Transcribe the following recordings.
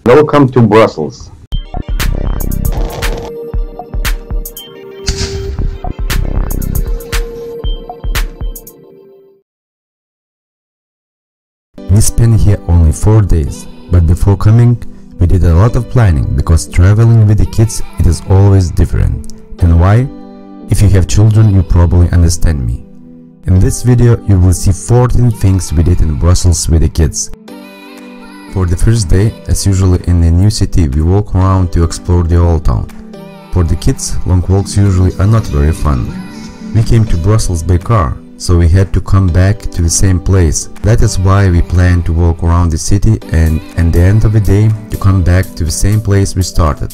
Welcome to Brussels. We spent here only 4 days, but before coming, we did a lot of planning because traveling with the kids it is always different. And why? If you have children, you probably understand me. In this video, you will see 14 things we did in Brussels with the kids. For the first day, as usually in a new city, we walk around to explore the old town. For the kids, long walks usually are not very fun. We came to Brussels by car, so we had to come back to the same place. That is why we planned to walk around the city and at the end of the day to come back to the same place we started.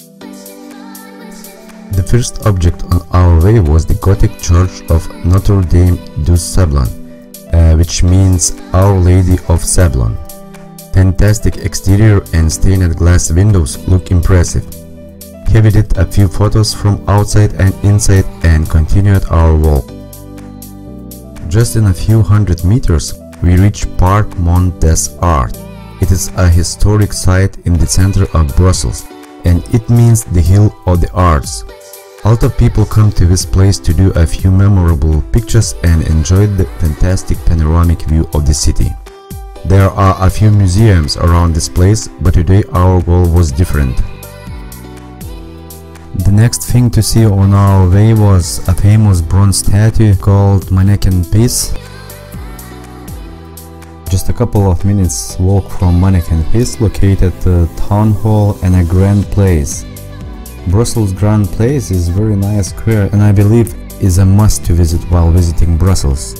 The first object on our way was the Gothic church of Notre Dame du Sablon, which means Our Lady of Sablon. Fantastic exterior and stained glass windows look impressive. Here we did a few photos from outside and inside and continued our walk. Just in a few hundred meters, we reach Parc Mont des Arts. It is a historic site in the center of Brussels, and it means the Hill of the Arts. A lot of people come to this place to do a few memorable pictures and enjoy the fantastic panoramic view of the city. There are a few museums around this place, but today our goal was different. The next thing to see on our way was a famous bronze statue called Mannequin Peace. Just a couple of minutes walk from Mannequin Peace, located a town hall and a grand place. Brussels Grand Place is very nice square and I believe is a must to visit while visiting Brussels.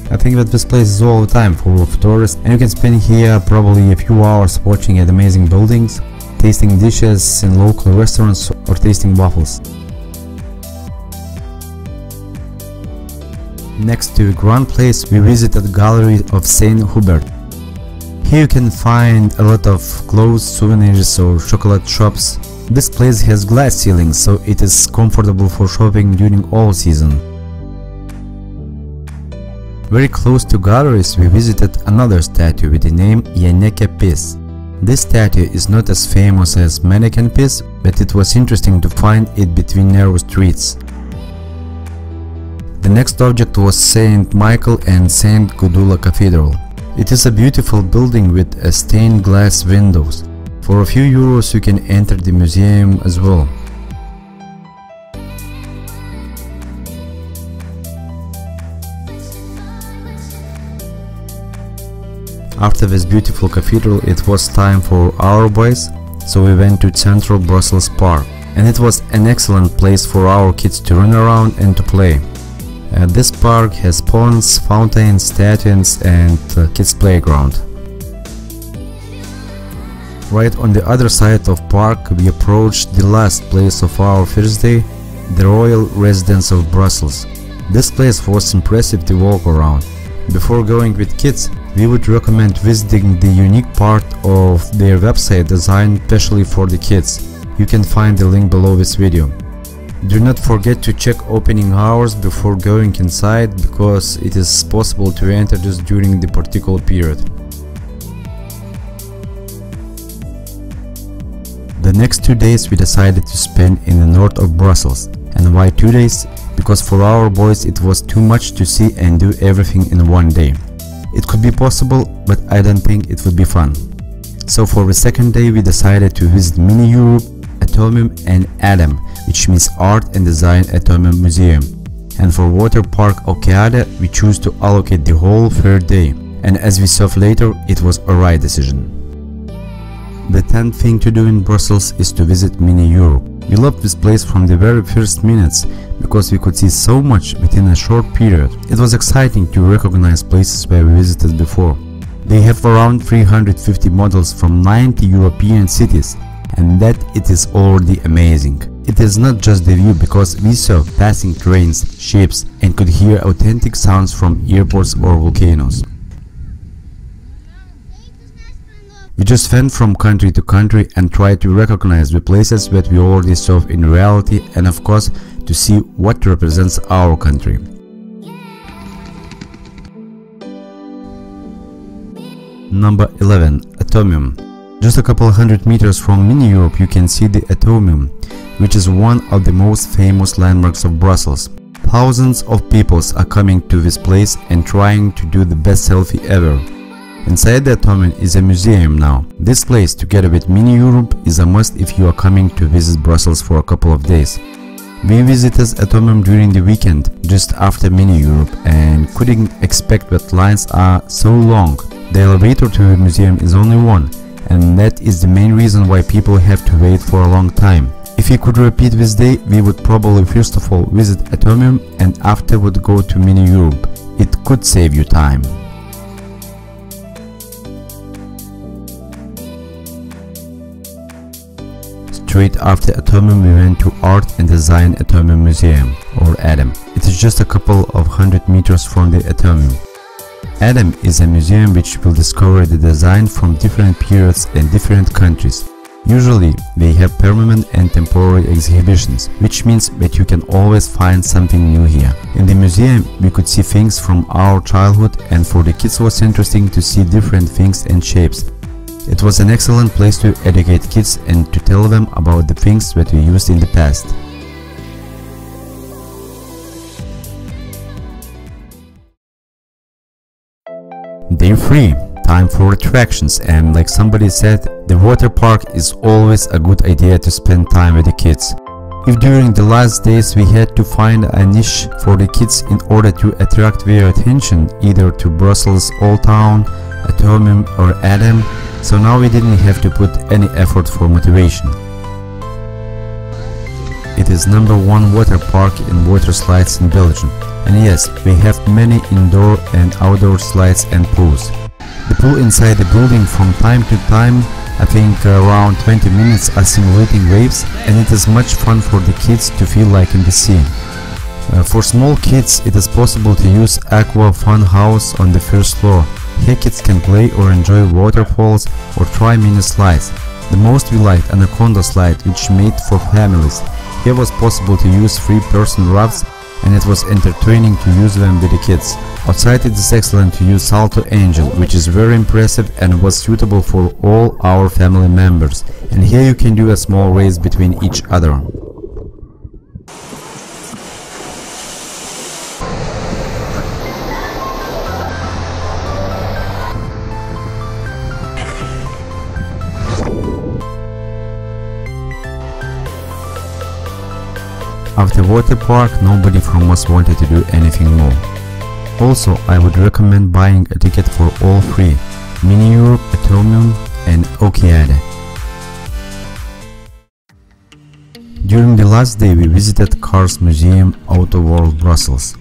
I think that this place is all the time full of tourists and you can spend here probably a few hours watching at amazing buildings, tasting dishes in local restaurants or tasting waffles. Next to Grand Place we visited the Gallery of Saint Hubert. Here you can find a lot of clothes, souvenirs or chocolate shops. This place has glass ceilings, so it is comfortable for shopping during all season. Very close to galleries we visited another statue with the name Mannequin Peace. This statue is not as famous as Mannequin Peace, but it was interesting to find it between narrow streets. The next object was Saint Michael and Saint Gudula Cathedral. It is a beautiful building with stained glass windows. For a few euros you can enter the museum as well. After this beautiful cathedral it was time for our boys, so we went to Central Brussels Park. And it was an excellent place for our kids to run around and to play. This park has ponds, fountains, statues and kids playground. Right on the other side of park we approached the last place of our first day, the Royal Residence of Brussels. This place was impressive to walk around. Before going with kids, we would recommend visiting the unique part of their website designed especially for the kids. You can find the link below this video. Do not forget to check opening hours before going inside, because it is possible to enter just during the particular period. The next 2 days we decided to spend in the north of Brussels. And why 2 days? Because for our boys it was too much to see and do everything in one day. It could be possible, but I don't think it would be fun. So for the second day we decided to visit Mini Europe, Atomium and Atom, which means Art and Design Atomium Museum. And for Water Park Okeade we choose to allocate the whole third day. And as we saw later, it was a right decision. The 10th thing to do in Brussels is to visit Mini Europe. We loved this place from the very first minutes, because we could see so much within a short period. It was exciting to recognize places where we visited before. They have around 350 models from 90 European cities, and that it is already amazing. It is not just the view, because we saw passing trains, ships and could hear authentic sounds from airports or volcanoes. We just went from country to country and tried to recognize the places that we already saw in reality and of course to see what represents our country. Number 11. Atomium. Just a couple hundred meters from Mini Europe you can see the Atomium, which is one of the most famous landmarks of Brussels. Thousands of people are coming to this place and trying to do the best selfie ever. Inside the Atomium is a museum now. This place, together with Mini Europe, is a must if you are coming to visit Brussels for a couple of days. We visited Atomium during the weekend, just after Mini Europe, and couldn't expect that lines are so long. The elevator to the museum is only one, and that is the main reason why people have to wait for a long time. If we could repeat this day, we would probably first of all visit Atomium and after would go to Mini Europe. It could save you time. Straight after Atomium we went to Art and Design Atomium Museum, or ADAM. It is just a couple of 100 meters from the Atomium. ADAM is a museum which will discover the design from different periods and different countries. Usually they have permanent and temporary exhibitions, which means that you can always find something new here. In the museum we could see things from our childhood, and for the kids was interesting to see different things and shapes. It was an excellent place to educate kids and to tell them about the things that we used in the past. Day 3. Time for attractions, and like somebody said, the water park is always a good idea to spend time with the kids. If during the last days we had to find a niche for the kids in order to attract their attention either to Brussels Old Town, Atomium or ADAM, so now we didn't have to put any effort for motivation. It is #1 water park in water slides in Belgium, and yes, we have many indoor and outdoor slides and pools. The pool inside the building from time to time, I think around 20 minutes, are simulating waves, and it is much fun for the kids to feel like in the sea. For small kids it is possible to use Aqua Fun House on the first floor. Here kids can play or enjoy waterfalls or try mini slides. The most we liked Anaconda slide, which made for families. Here was possible to use 3-person rafts, and it was entertaining to use them with the kids. Outside it is excellent to use Salto Angel, which is very impressive and was suitable for all our family members. And here you can do a small race between each other. After water park, nobody from us wanted to do anything more. Also, I would recommend buying a ticket for all 3, Mini Europe, Atomium and Okiade. During the last day we visited Cars Museum, Auto World Brussels.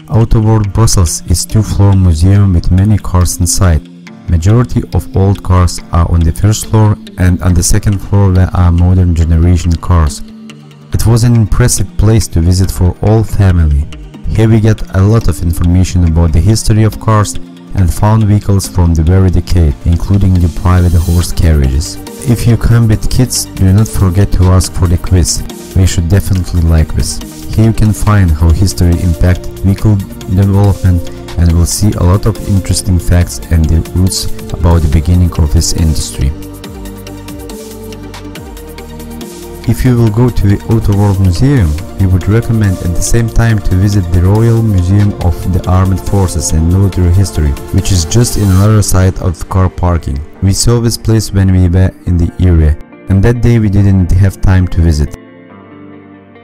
Auto World Brussels is 2-floor museum with many cars inside. Majority of old cars are on the first floor, and on the second floor there are modern generation cars. It was an impressive place to visit for all family. Here we get a lot of information about the history of cars and found vehicles from the very decade, including the private horse carriages. If you come with kids, do not forget to ask for the quiz. They should definitely like this. Here you can find how history impacted vehicle development, and will see a lot of interesting facts and the roots about the beginning of this industry. If you will go to the Auto World Museum, we would recommend at the same time to visit the Royal Museum of the Armed Forces and Military History, which is just in another side of car parking. We saw this place when we were in the area, and that day we didn't have time to visit.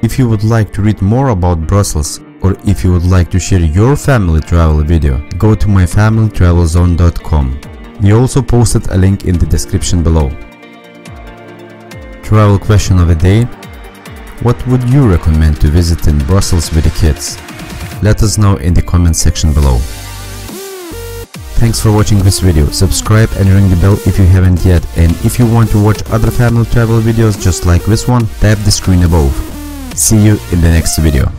If you would like to read more about Brussels, or if you would like to share your family travel video, go to myfamilytravelzone.com. We also posted a link in the description below. Travel question of the day: what would you recommend to visit in Brussels with the kids? Let us know in the comment section below. Thanks for watching this video. Subscribe and ring the bell if you haven't yet, and if you want to watch other family travel videos just like this one, tap the screen above. See you in the next video.